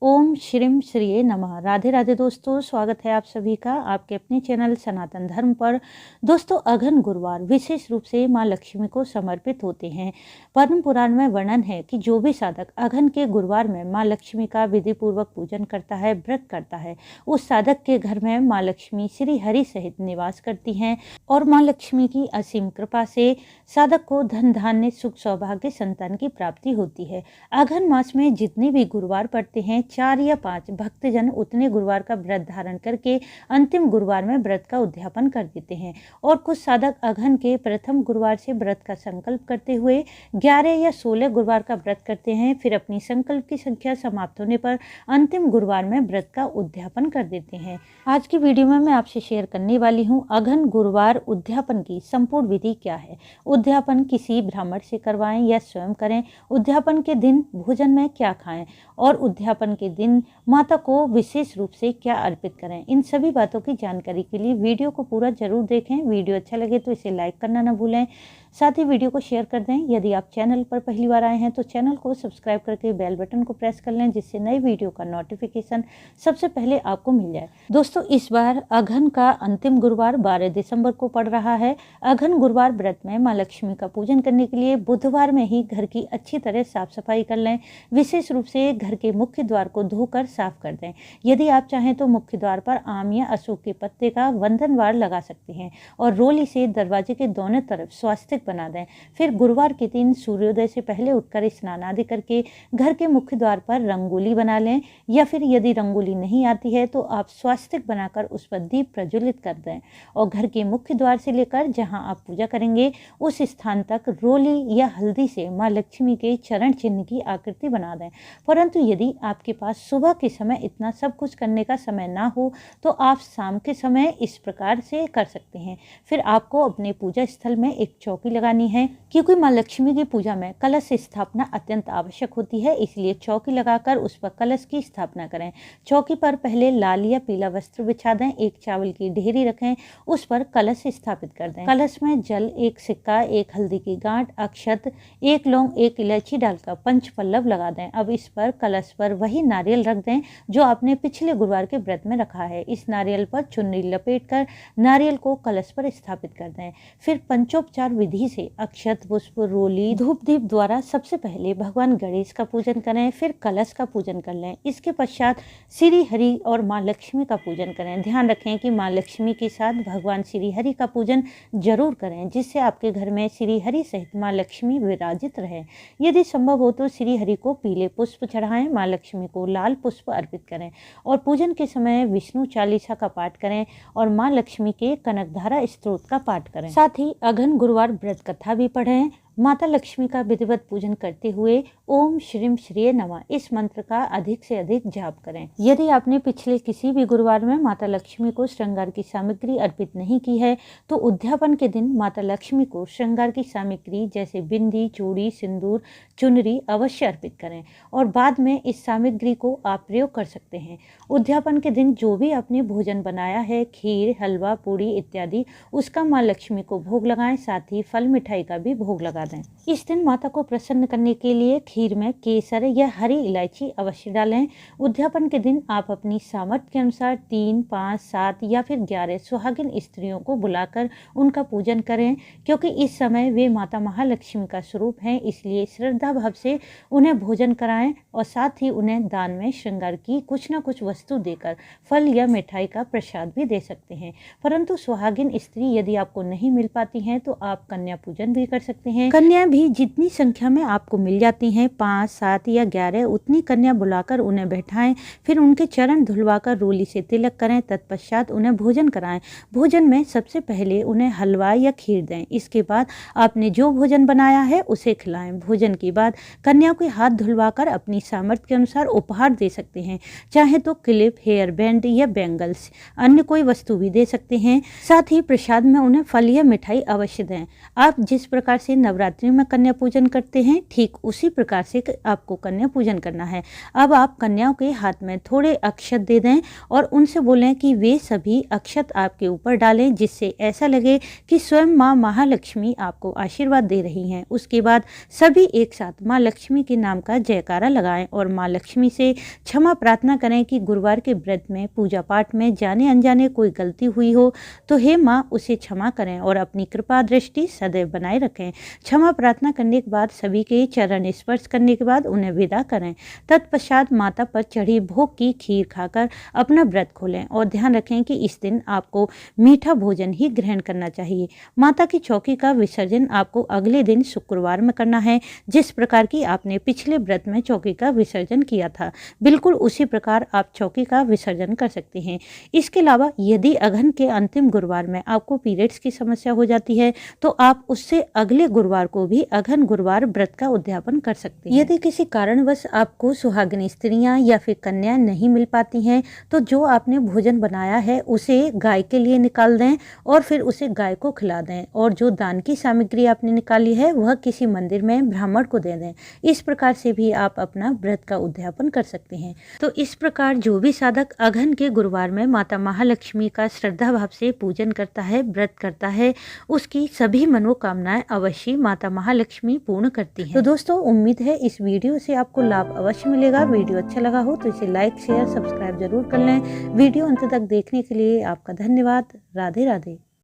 ओम श्रीम श्रीये नमः। राधे राधे दोस्तों, स्वागत है आप सभी का आपके अपने चैनल सनातन धर्म पर। दोस्तों, अघन गुरुवार विशेष रूप से माँ लक्ष्मी को समर्पित होते हैं। पद्म पुराण में वर्णन है कि जो भी साधक अघन के गुरुवार में माँ लक्ष्मी का विधि पूर्वक पूजन करता है, व्रत करता है, उस साधक के घर में माँ लक्ष्मी श्री हरि सहित निवास करती हैं और माँ लक्ष्मी की असीम कृपा से साधक को धन धान्य सुख सौभाग्य संतान की प्राप्ति होती है। अघन मास में जितने भी गुरुवार पड़ते हैं, 4 या 5 भक्तजन उतने गुरुवार का व्रत धारण करके अंतिम गुरुवार में व्रत का उद्यापन कर देते हैं और कुछ साधक अघन के प्रथम गुरुवार से व्रत का संकल्प करते हुए 11 या 16 गुरुवार का व्रत करते हैं। फिर अपनी संकल्प की संख्या समाप्त होने पर अंतिम गुरुवार में व्रत का उद्यापन कर देते हैं। आज की वीडियो में मैं आपसे शेयर करने वाली हूँ अघन गुरुवार उद्यापन की संपूर्ण विधि क्या है। उद्यापन किसी ब्राह्मण से करवाएं या स्वयं करें, उद्यापन के दिन भोजन में क्या खाएं और उद्यापन के दिन माता को विशेष रूप से क्या अर्पित करें। इन सभी बातों की जानकारी के लिए वीडियो को पूरा जरूर देखें। वीडियो अच्छा लगे तो इसे लाइक करना ना भूलें, साथ ही वीडियो को शेयर कर दें। यदि आप चैनल पर पहली बार आए हैं तो चैनल को सब्सक्राइब करके बेल बटन को प्रेस कर लें, जिससे नई वीडियो का नोटिफिकेशन सबसे पहले आपको मिल जाए। दोस्तों, इस बार अघन का अंतिम गुरुवार 12 दिसंबर को पड़ रहा है। अघन गुरुवार व्रत में माँ लक्ष्मी का पूजन करने के लिए बुधवार में ही घर की अच्छी तरह साफ सफाई कर लें। विशेष रूप से घर के मुख्य द्वार को धोकर साफ कर दें। यदि आप चाहें तो मुख्य द्वार पर आम या अशोक के पत्ते का वंदनवार लगा सकते हैं और रोली से दरवाजे के दोनों तरफ स्वास्तिक बना दें। फिर गुरुवार के दिन सूर्योदय से पहले उठकर स्नान आदि करके घर के मुख्य द्वार पर रंगोली बना लें, या फिर यदि रंगोली नहीं आती है तो आप स्वास्तिक बनाकर उस पर दीप प्रज्वलित कर दें और घर के मुख्य द्वार से लेकर जहां आप पूजा करेंगे उस स्थान तक रोली या हल्दी से माँ लक्ष्मी के चरण चिन्ह की आकृति बना दें। परंतु यदि आपके पास सुबह के समय इतना सब कुछ करने का समय ना हो तो आप शाम के समय इस प्रकार से कर सकते हैं। फिर आपको अपने पूजा स्थल में एक चौकी लगानी है, क्योंकि माँ लक्ष्मी की पूजा में कलश स्थापना अत्यंत आवश्यक होती है, इसलिए चौकी लगाकर उस पर कलश की स्थापना करें। चौकी पर पहले लाल या पीला वस्त्र बिछा दें, एक चावल की ढेरी रखें, उस पर कलश स्थापित कर दें। कलश में जल, एक सिक्का, एक हल्दी की गांठ, अक्षत, एक लौंग, एक इलायची डालकर पंच पल्लव लगा दें। अब इस पर कलश पर वही नारियल रख दें जो आपने पिछले गुरुवार के व्रत में रखा है। इस नारियल पर चुन्नी लपेटकर नारियल को कलश पर स्थापित कर दें। फिर पंचोपचार विधि से अक्षत, पुष्प, रोली, धूप दीप द्वारा सबसे पहले भगवान गणेश का पूजन करें, फिर कलश का पूजन कर लें। इसके पश्चात श्री हरि और माँ लक्ष्मी का पूजन करें। ध्यान रखें कि माँ लक्ष्मी के साथ भगवान श्री हरि का पूजन जरूर करें, जिससे आपके घर में श्री हरि सहित माँ लक्ष्मी विराजित रहे। यदि संभव हो तो श्री हरि को पीले पुष्प चढ़ाएं, माँ लक्ष्मी को लाल पुष्प अर्पित करें और पूजन के समय विष्णु चालीसा का पाठ करें और माँ लक्ष्मी के कनकधारा स्तोत्र का पाठ करें। साथ ही अघन गुरुवार व्रत कथा भी पढ़ें। माता लक्ष्मी का विधिवत पूजन करते हुए ओम श्रीम श्रीये नमः इस मंत्र का अधिक से अधिक जाप करें। यदि आपने पिछले किसी भी गुरुवार में माता लक्ष्मी को श्रृंगार की सामग्री अर्पित नहीं की है तो उद्यापन के दिन माता लक्ष्मी को श्रृंगार की सामग्री जैसे बिंदी, चूड़ी, सिंदूर, चुनरी अवश्य अर्पित करें और बाद में इस सामग्री को आप प्रयोग कर सकते हैं। उद्यापन के दिन जो भी आपने भोजन बनाया है, खीर, हलवा, पूड़ी इत्यादि, उसका माँ लक्ष्मी को भोग लगाएं। साथ ही फल मिठाई का भी भोग लगा दें। इस दिन माता को प्रसन्न करने के लिए खीर में केसर या हरी इलायची अवश्य डालें। उद्यापन के दिन आप अपनी सामर्थ्य के अनुसार 3, 5, 7 या फिर 11 सुहागिन स्त्रियों को बुलाकर उनका पूजन करें, क्योंकि इस समय वे माता महालक्ष्मी का स्वरूप हैं। इसलिए श्रद्धा भाव से उन्हें भोजन कराएं और साथ ही उन्हें दान में श्रृंगार की कुछ न कुछ वस्तु देकर फल या मिठाई का प्रसाद भी दे सकते हैं। परंतु सुहागिन स्त्री यदि आपको नहीं मिल पाती हैं तो आप कन्या पूजन भी कर सकते हैं। कन्या भी जितनी संख्या में आपको मिल जाती हैं, 5, 7 या 11, उतनी कन्या बुलाकर उन्हें बैठाएं। फिर उनके चरण धुलवाकर रोली से तिलक करें। तत्पश्चात उन्हें भोजन कराएं। भोजन में सबसे पहले उन्हें हलवा या खीर दें। इसके बाद आपने जो भोजन बनाया है उसे खिलाएं। भोजन के बाद कन्या के हाथ धुलवाकर अपनी सामर्थ्य के अनुसार उपहार दे सकते हैं, चाहे तो क्लिप, हेयर बैंड या बैंगल्स, अन्य कोई वस्तु भी दे सकते हैं। साथ ही प्रसाद में उन्हें फल या मिठाई अवश्य दें। आप जिस प्रकार से नवरात्रि नवरात्रि में कन्या पूजन करते हैं, ठीक उसी प्रकार से आपको कन्या पूजन करना है। अब आप कन्याओं के हाथ में थोड़े अक्षत दे दें और उनसे बोलें कि वे सभी अक्षत आपके ऊपर डालें, जिससे ऐसा लगे कि स्वयं माँ महालक्ष्मी आपको आशीर्वाद दे रही हैं। उसके बाद सभी एक साथ माँ लक्ष्मी के नाम का जयकारा लगाएं और माँ लक्ष्मी से क्षमा प्रार्थना करें कि गुरुवार के व्रत में पूजा पाठ में जाने अनजाने कोई गलती हुई हो तो हे माँ उसे क्षमा करें और अपनी कृपा दृष्टि सदैव बनाए रखें। क्षमा प्रार्थना करने के बाद सभी के चरण स्पर्श करने के बाद उन्हें विदा करें। तत्पश्चात माता पर चढ़ी भोग की खीर खाकर अपना व्रत खोलें और ध्यान रखें कि इस दिन आपको मीठा भोजन ही ग्रहण करना चाहिए। माता की चौकी का विसर्जन आपको अगले दिन शुक्रवार में करना है, जिस प्रकार की आपने पिछले व्रत में चौकी का विसर्जन किया था, बिल्कुल उसी प्रकार आप चौकी का विसर्जन कर सकते हैं। इसके अलावा यदि अगहन के अंतिम गुरुवार में आपको पीरियड्स की समस्या हो जाती है तो आप उससे अगले गुरुवार को भी अगहन गुरुवार व्रत का उद्यापन कर सकते हैं। यदि किसी कारणवश आपको सुहागिनी स्त्रियां या फिर कन्या नहीं मिल पाती हैं तो जो आपने भोजन बनाया है उसे गाय के लिए निकाल दें और फिर उसे गाय को खिला दें और जो दान की सामग्री आपने निकाली है वह किसी मंदिर में ब्राह्मण को दे दें। इस प्रकार से भी आप अपना व्रत का उद्यापन कर सकते हैं। तो इस प्रकार जो भी साधक अगहन के गुरुवार में माता महालक्ष्मी का श्रद्धा भाव से पूजन करता है, व्रत करता है, उसकी सभी मनोकामनाएं अवश्य माता महालक्ष्मी पूर्ण करती हैं। तो दोस्तों उम्मीद है इस वीडियो से आपको लाभ अवश्य मिलेगा। वीडियो अच्छा लगा हो तो इसे लाइक शेयर सब्सक्राइब जरूर कर लें। वीडियो अंत तक देखने के लिए आपका धन्यवाद। राधे राधे।